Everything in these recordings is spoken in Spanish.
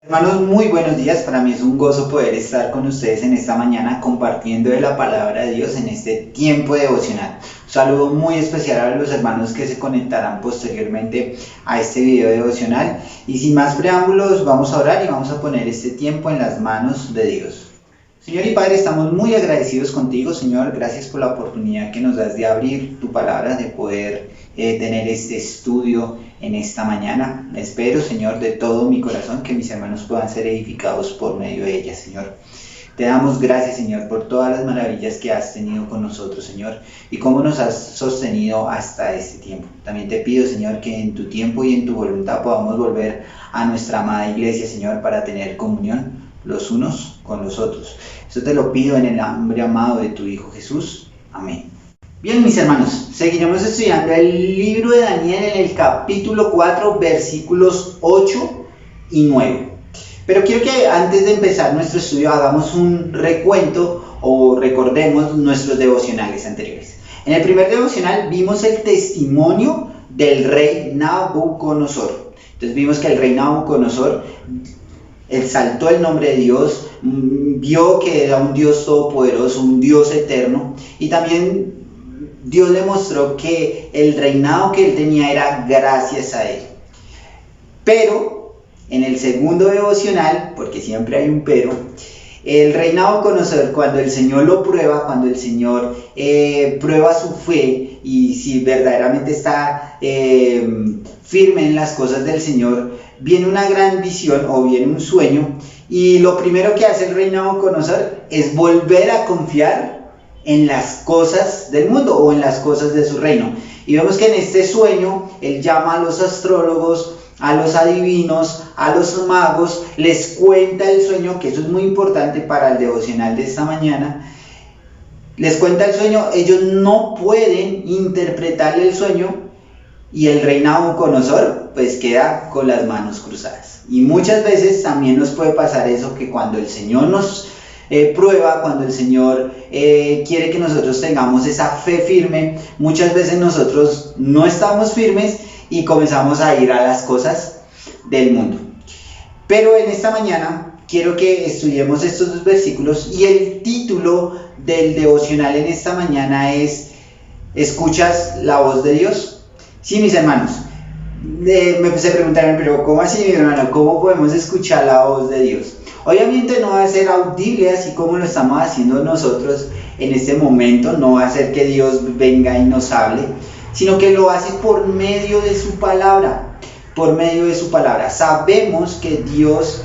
Hermanos, muy buenos días. Para mí es un gozo poder estar con ustedes en esta mañana compartiendo de la palabra de Dios en este tiempo devocional. Un saludo muy especial a los hermanos que se conectarán posteriormente a este video devocional. Y sin más preámbulos, vamos a orar y vamos a poner este tiempo en las manos de Dios. Señor y Padre, estamos muy agradecidos contigo, Señor. Gracias por la oportunidad que nos das de abrir tu palabra, de poder tener este estudio en esta mañana. Espero, Señor, de todo mi corazón que mis hermanos puedan ser edificados por medio de ella, Señor. Te damos gracias, Señor, por todas las maravillas que has tenido con nosotros, Señor, y cómo nos has sostenido hasta este tiempo. También te pido, Señor, que en tu tiempo y en tu voluntad podamos volver a nuestra amada iglesia, Señor, para tener comunión los unos con los otros. Eso te lo pido en el nombre amado de tu Hijo Jesús. Amén. Bien, mis hermanos, seguiremos estudiando el libro de Daniel en el capítulo 4, versículos 8 y 9. Pero quiero que antes de empezar nuestro estudio hagamos un recuento o recordemos nuestros devocionales anteriores. En el primer devocional vimos el testimonio del rey Nabucodonosor. Entonces vimos que el rey Nabucodonosor exaltó el nombre de Dios, vio que era un Dios todopoderoso, un Dios eterno, y también Dios le mostró que el reinado que él tenía era gracias a él. Pero en el segundo devocional, porque siempre hay un pero, el rey Nabucodonosor, cuando el Señor lo prueba, cuando el Señor prueba su fe y si verdaderamente está firme en las cosas del Señor, viene una gran visión o viene un sueño, y lo primero que hace el rey Nabucodonosor es volver a confiar en las cosas del mundo o en las cosas de su reino. Y vemos que en este sueño él llama a los astrólogos, a los adivinos, a los magos, les cuenta el sueño, que eso es muy importante para el devocional de esta mañana. Les cuenta el sueño, ellos no pueden interpretarle el sueño y el rey Nabucodonosor pues queda con las manos cruzadas. Y muchas veces también nos puede pasar eso, que cuando el Señor nos prueba, cuando el Señor quiere que nosotros tengamos esa fe firme, muchas veces nosotros no estamos firmes y comenzamos a ir a las cosas del mundo. Pero en esta mañana quiero que estudiemos estos dos versículos, y el título del devocional en esta mañana es ¿escuchas la voz de Dios? Sí, mis hermanos, se preguntaron, pero ¿cómo así, mi hermano? ¿Cómo podemos escuchar la voz de Dios? Obviamente no va a ser audible así como lo estamos haciendo nosotros en este momento, no va a ser que Dios venga y nos hable, sino que lo hace por medio de su palabra, por medio de su palabra. Sabemos que Dios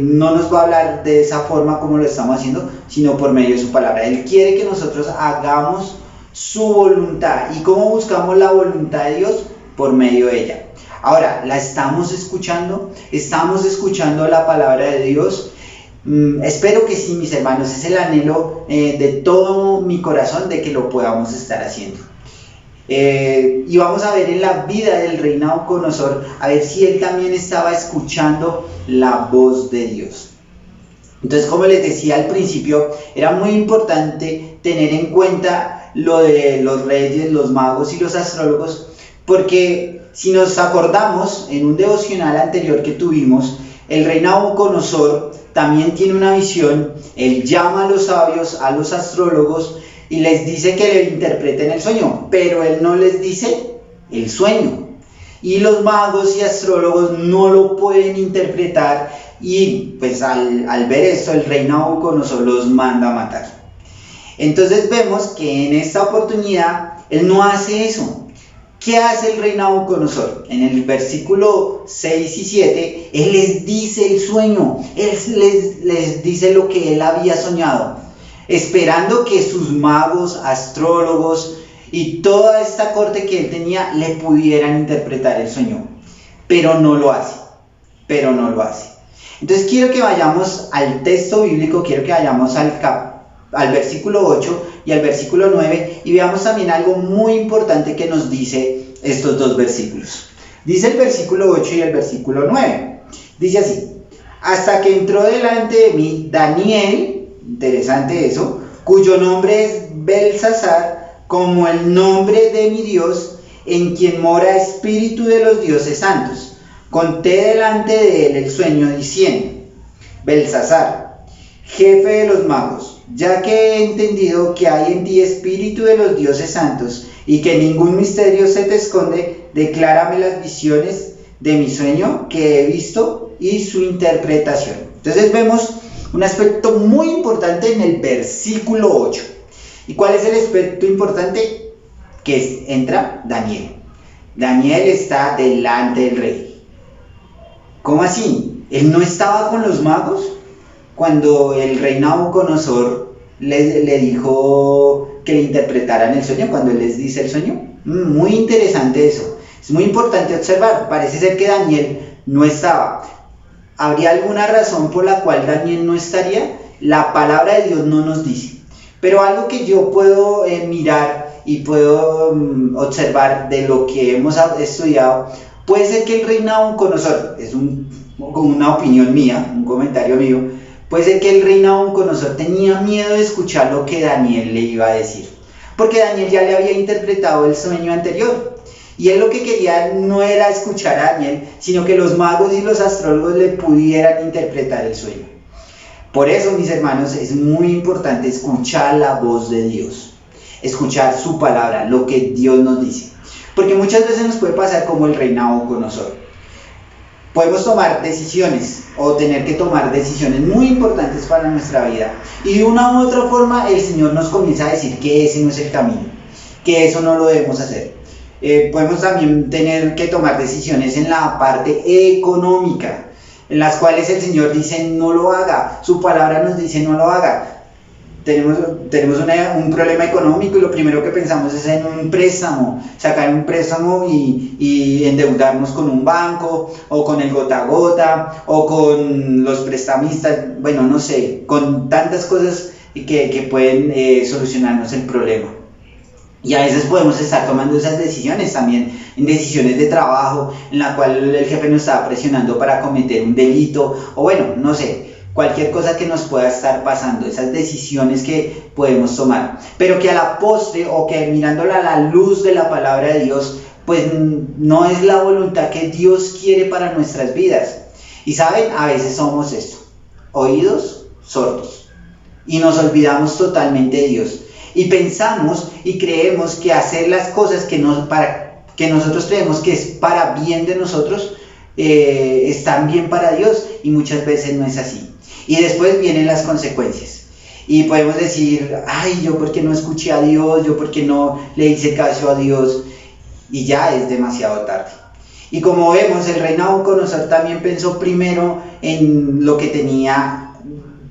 no nos va a hablar de esa forma como lo estamos haciendo, sino por medio de su palabra. Él quiere que nosotros hagamos su voluntad. ¿Y cómo buscamos la voluntad de Dios? Por medio de ella. Ahora, ¿la estamos escuchando? ¿Estamos escuchando la palabra de Dios? Espero que sí, mis hermanos. Es el anhelo de todo mi corazón de que lo podamos estar haciendo. Y vamos a ver en la vida del rey Nabucodonosor, a ver si él también estaba escuchando la voz de Dios. Entonces, como les decía al principio, era muy importante tener en cuenta lo de los reyes, los magos y los astrólogos, porque si nos acordamos en un devocional anterior que tuvimos, el rey Nabucodonosor también tiene una visión. Él llama a los sabios, a los astrólogos, y les dice que le interpreten el sueño, pero él no les dice el sueño. Y los magos y astrólogos no lo pueden interpretar, y pues al ver esto, el rey Nabucodonosor los manda a matar. Entonces vemos que en esta oportunidad él no hace eso. ¿Qué hace el rey Nabucodonosor? En el versículo 6 y 7, él les dice el sueño, él les dice lo que él había soñado, esperando que sus magos, astrólogos y toda esta corte que él tenía le pudieran interpretar el sueño, pero no lo hace. Entonces quiero que vayamos al texto bíblico, quiero que vayamos al versículo 8 y al versículo 9, y veamos también algo muy importante que nos dice estos dos versículos. Dice el versículo 8 y el versículo 9. Dice así: hasta que entró delante de mí Daniel, interesante eso, cuyo nombre es Belsasar, como el nombre de mi Dios, en quien mora espíritu de los dioses santos, conté delante de él el sueño diciendo: Belsasar, jefe de los magos, ya que he entendido que hay en ti espíritu de los dioses santos y que ningún misterio se te esconde, declárame las visiones de mi sueño que he visto y su interpretación. Entonces vemos un aspecto muy importante en el versículo 8. ¿Y cuál es el aspecto importante? Que entra Daniel. Daniel está delante del rey. ¿Cómo así? ¿Él no estaba con los magos cuando el rey Nabucodonosor le dijo que le interpretaran el sueño, cuando él les dice el sueño? Muy interesante eso. Es muy importante observar. Parece ser que Daniel no estaba. ¿Habría alguna razón por la cual Daniel no estaría? La palabra de Dios no nos dice. Pero algo que yo puedo mirar y puedo observar de lo que hemos estudiado, puede ser que el rey Nabucodonosor, es una opinión mía, un comentario mío, puede ser que el rey Nabucodonosor tenía miedo de escuchar lo que Daniel le iba a decir, porque Daniel ya le había interpretado el sueño anterior. Y él lo que quería no era escuchar a Daniel, sino que los magos y los astrólogos le pudieran interpretar el sueño. Por eso, mis hermanos, es muy importante escuchar la voz de Dios, escuchar su palabra, lo que Dios nos dice. Porque muchas veces nos puede pasar como el rey Nabucodonosor. Podemos tomar decisiones o tener que tomar decisiones muy importantes para nuestra vida. Y de una u otra forma el Señor nos comienza a decir que ese no es el camino, que eso no lo debemos hacer. Podemos también tener que tomar decisiones en la parte económica, en las cuales el Señor dice no lo haga, su palabra nos dice no lo haga. Tenemos un problema económico y lo primero que pensamos es en un préstamo, sacar un préstamo y endeudarnos con un banco o con el gota a gota o con los prestamistas, bueno, no sé, con tantas cosas que pueden solucionarnos el problema. Y a veces podemos estar tomando esas decisiones también, en decisiones de trabajo, en la cual el jefe nos está presionando para cometer un delito, o bueno, no sé, cualquier cosa que nos pueda estar pasando, esas decisiones que podemos tomar, pero que a la postre, o que mirándola a la luz de la palabra de Dios, pues no es la voluntad que Dios quiere para nuestras vidas. Y saben, a veces somos esto, oídos sordos, y nos olvidamos totalmente de Dios. Y pensamos y creemos que hacer las cosas que nosotros creemos que es para bien de nosotros, están bien para Dios, y muchas veces no es así. Y después vienen las consecuencias. Y podemos decir, ay, yo porque no escuché a Dios, yo porque no le hice caso a Dios, y ya es demasiado tarde. Y como vemos, el rey Nabucodonosor también pensó primero en lo que tenía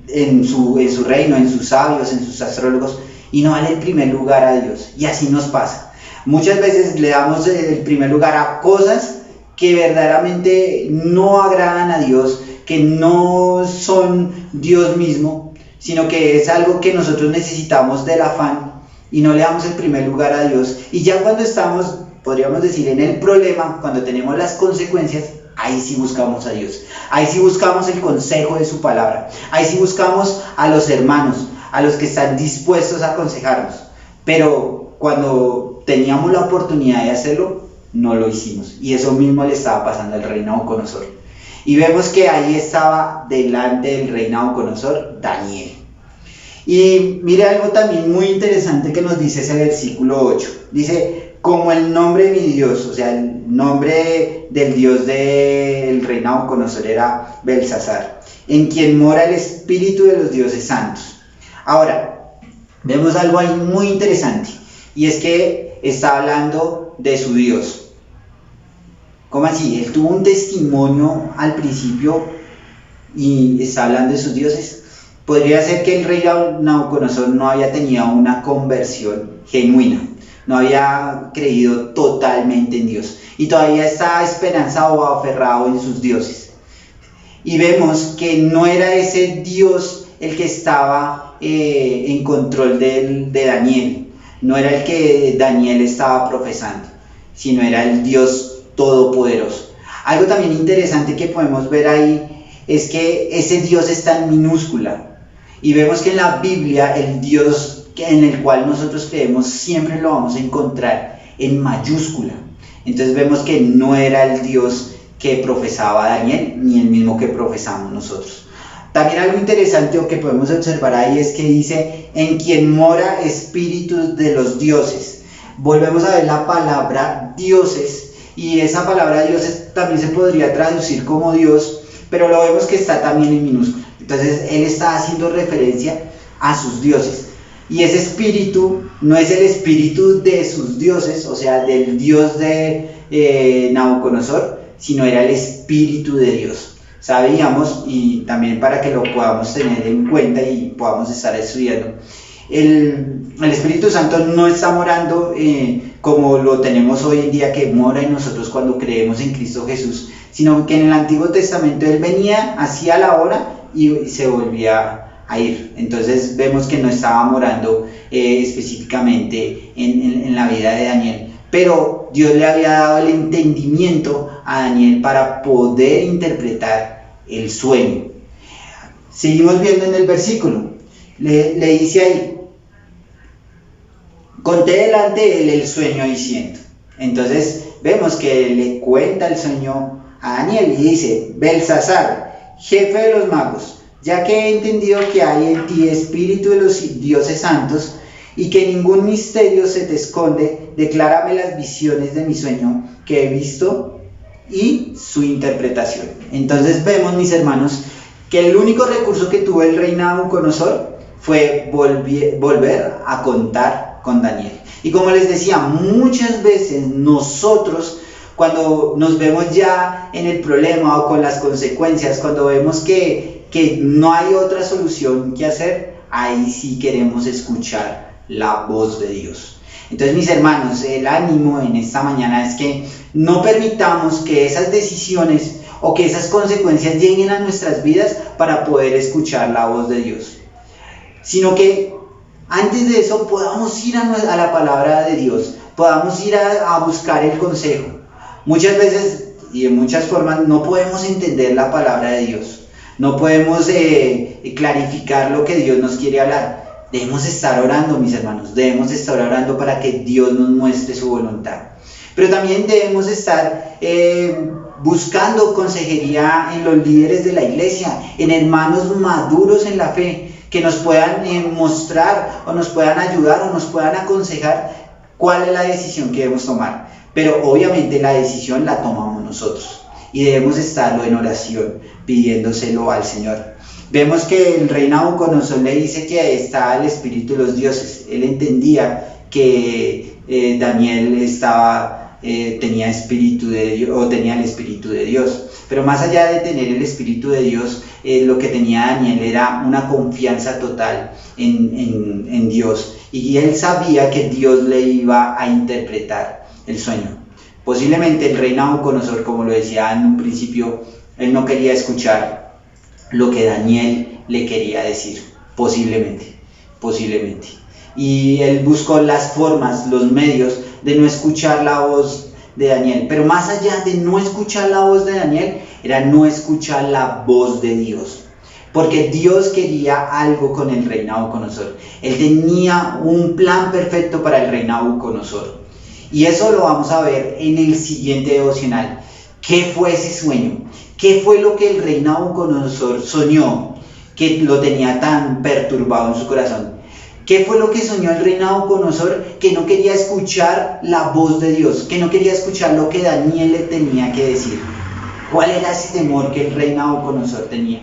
en su reino, en sus sabios, en sus astrólogos, y no darle el primer lugar a Dios. Y así nos pasa. Muchas veces le damos el primer lugar a cosas que verdaderamente no agradan a Dios, que no son Dios mismo, sino que es algo que nosotros necesitamos del afán, y no le damos el primer lugar a Dios. Y ya cuando estamos, podríamos decir, en el problema, cuando tenemos las consecuencias, ahí sí buscamos a Dios. Ahí sí buscamos el consejo de su palabra. Ahí sí buscamos a los hermanos, a los que están dispuestos a aconsejarnos. Pero cuando teníamos la oportunidad de hacerlo, no lo hicimos. Y eso mismo le estaba pasando al rey Nabucodonosor. Y vemos que ahí estaba delante del rey Nabucodonosor Daniel. Y mire algo también muy interesante que nos dice ese versículo 8. Dice, como el nombre de mi Dios, o sea, el nombre del Dios del rey Nabucodonosor era Belsasar, en quien mora el espíritu de los dioses santos. Ahora, vemos algo ahí muy interesante, y es que está hablando de su Dios. ¿Cómo así? Él tuvo un testimonio al principio y está hablando de sus dioses. Podría ser que el rey Nabucodonosor no había tenido una conversión genuina, no había creído totalmente en Dios y todavía estaba esperanzado o aferrado en sus dioses. Y vemos que no era ese Dios el que estaba en control de Daniel, no era el que Daniel estaba profesando, sino era el Dios todopoderoso. Algo también interesante que podemos ver ahí es que ese Dios está en minúscula, y vemos que en la Biblia el Dios en el cual nosotros creemos siempre lo vamos a encontrar en mayúscula. Entonces vemos que no era el Dios que profesaba Daniel, ni el mismo que profesamos nosotros. También algo interesante o que podemos observar ahí es que dice, en quien mora espíritus de los dioses. Volvemos a ver la palabra dioses, y esa palabra dioses también se podría traducir como Dios, pero lo vemos que está también en minúscula. Entonces él está haciendo referencia a sus dioses. Y ese espíritu no es el espíritu de sus dioses, o sea, del dios de Nabucodonosor, sino era el espíritu de Dios. Sabíamos, y también para que lo podamos tener en cuenta y podamos estar estudiando, el Espíritu Santo no está morando como lo tenemos hoy en día, que mora en nosotros cuando creemos en Cristo Jesús, sino que en el Antiguo Testamento él venía, hacía la obra y se volvía a ir. Entonces vemos que no estaba morando específicamente en la vida de Daniel, pero Dios le había dado el entendimiento a Daniel para poder interpretar el sueño. Seguimos viendo en el versículo, le dice ahí, conté delante de él el sueño diciendo. Entonces vemos que le cuenta el sueño a Daniel y dice, Belsasar, jefe de los magos, ya que he entendido que hay en ti espíritu de los dioses santos y que ningún misterio se te esconde, declárame las visiones de mi sueño que he visto y su interpretación. Entonces vemos, mis hermanos, que el único recurso que tuvo el rey Nabucodonosor fue volver a contar con Daniel. Y como les decía, muchas veces nosotros, cuando nos vemos ya en el problema o con las consecuencias, cuando vemos que no hay otra solución que hacer, ahí sí queremos escuchar la voz de Dios. Entonces, mis hermanos, el ánimo en esta mañana es que no permitamos que esas decisiones o que esas consecuencias lleguen a nuestras vidas para poder escuchar la voz de Dios, sino que antes de eso podamos ir a la palabra de Dios, podamos ir a buscar el consejo. Muchas veces y de muchas formas no podemos entender la palabra de Dios, no podemos clarificar lo que Dios nos quiere hablar. Debemos estar orando, mis hermanos, debemos estar orando para que Dios nos muestre su voluntad. Pero también debemos estar buscando consejería en los líderes de la iglesia, en hermanos maduros en la fe, que nos puedan mostrar o nos puedan ayudar o nos puedan aconsejar cuál es la decisión que debemos tomar. Pero obviamente la decisión la tomamos nosotros y debemos estarlo en oración, pidiéndoselo al Señor. Vemos que el rey Nabucodonosor le dice que está el espíritu de los dioses. Él entendía que Daniel tenía espíritu de Dios, o tenía el espíritu de Dios. Pero más allá de tener el espíritu de Dios, lo que tenía Daniel era una confianza total en Dios. Y él sabía que Dios le iba a interpretar el sueño. Posiblemente el rey Nabucodonosor, como lo decía en un principio, él no quería escuchar lo que Daniel le quería decir. Posiblemente. Y él buscó las formas, los medios de no escuchar la voz de Daniel. Pero más allá de no escuchar la voz de Daniel, era no escuchar la voz de Dios. Porque Dios quería algo con el rey Nabucodonosor. Él tenía un plan perfecto para el rey Nabucodonosor. Y eso lo vamos a ver en el siguiente devocional. ¿Qué fue ese sueño? ¿Qué fue lo que el rey Nabucodonosor soñó que lo tenía tan perturbado en su corazón? ¿Qué fue lo que soñó el rey Nabucodonosor? Que no quería escuchar la voz de Dios, que no quería escuchar lo que Daniel le tenía que decir. ¿Cuál era ese temor que el rey Nabucodonosor tenía?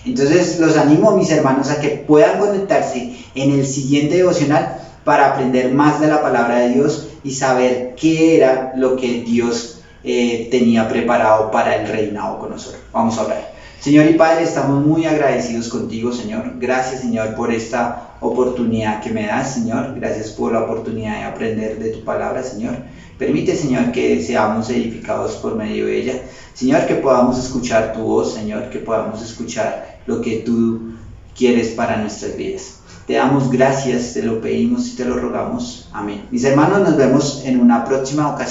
Entonces los animo, mis hermanos, a que puedan conectarse en el siguiente devocional para aprender más de la palabra de Dios y saber qué era lo que Dios tenía preparado para el rey Nabucodonosor. Vamos a orar. Señor y Padre, estamos muy agradecidos contigo, Señor. Gracias, Señor, por esta oportunidad que me das, Señor. Gracias por la oportunidad de aprender de tu palabra, Señor. Permite, Señor, que seamos edificados por medio de ella. Señor, que podamos escuchar tu voz, Señor, que podamos escuchar lo que tú quieres para nuestras vidas. Te damos gracias, te lo pedimos y te lo rogamos. Amén. Mis hermanos, nos vemos en una próxima ocasión.